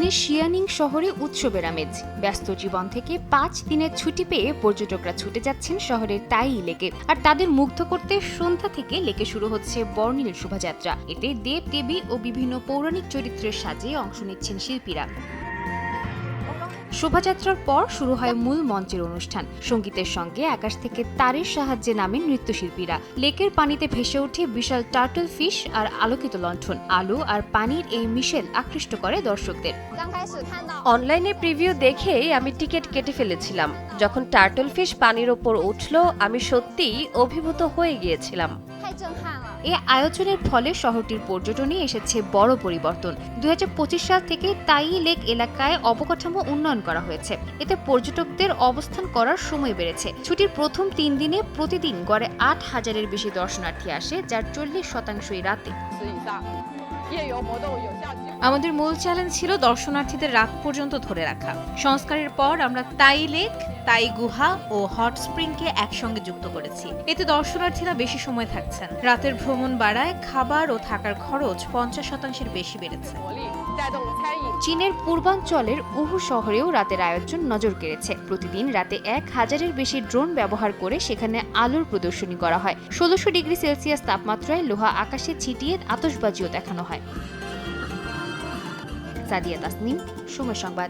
জাপানের শিয়ানিং শহরে উৎসবের আমেজ। ব্যস্ত জীবন থেকে 5 দিনের ছুটি পেয়ে পর্যটকরা ছুটে যাচ্ছেন শহরের তাই লেকে। আর তাদের মুগ্ধ করতে সন্ধ্যা থেকে লেকে শুরু হচ্ছে বর্ণিল শোভাযাত্রা। এতে দেব দেবী ও বিভিন্ন পৌরাণিক চরিত্রের সাজে অংশ নিচ্ছেন শিল্পীরা। শোভাযাত্রার পর শুরু হয় মূল মঞ্চের অনুষ্ঠান। সঙ্গীতের সঙ্গে আকাশ থেকে তারের সাহায্যে নামেন নৃত্যশিল্পীরা। লেকের পানিতে ভেসে ওঠে বিশাল টার্টল ফিশ আর আলোকিত লণ্ঠন। আলো আর পানির এই মিশেল আকৃষ্ট করে দর্শকদের। অনলাইনে প্রিভিউ দেখেই আমি টিকিট কেটে ফেলেছিলাম। যখন টার্টল ফিশ পানির ওপর উঠল, আমি সত্যিই অভিভূত হয়ে গিয়েছিলাম। এই আয়োজনের ফলে শহরটির পর্যটনে এসেছে বড় পরিবর্তন। 2025 সাল থেকে তাই লেক এলাকায় অবকাঠামো উন্নয়ন করা হয়েছে। এতে পর্যটকদের অবস্থান করার সময় বেড়েছে। ছুটির প্রথম 3 দিনে প্রতিদিন গড়ে 8,000-এর বেশি দর্শনার্থী আসে, যার 40%ই রাতে। আমাদের মূল চ্যালেঞ্জ ছিল দর্শনার্থীদের রাত পর্যন্ত ধরে রাখা। সংস্কারের পর আমরা তাই লেক, তাই গুহা ও হট স্প্রিংকে একসঙ্গে যুক্ত করেছি। এতে দর্শনার্থীরা বেশি সময় থাকছেন। রাতের ভ্রমণ বাড়ায় খাবার ও থাকার খরচ 50%-এর বেশি বেড়েছে। চীনের পূর্বাঞ্চলের উহু শহরেও রাতের আয়োজন নজর কেড়েছে। প্রতিদিন রাতে 1,000-এর বেশি ড্রোন ব্যবহার করে সেখানে আলোর প্রদর্শনী করা হয়। 1600 ডিগ্রি সেলসিয়াস তাপমাত্রায় লোহা আকাশে ছিটিয়ে আতশবাজিও দেখানো হয়। সাদিয়া তাসনিম, সময় সংবাদ।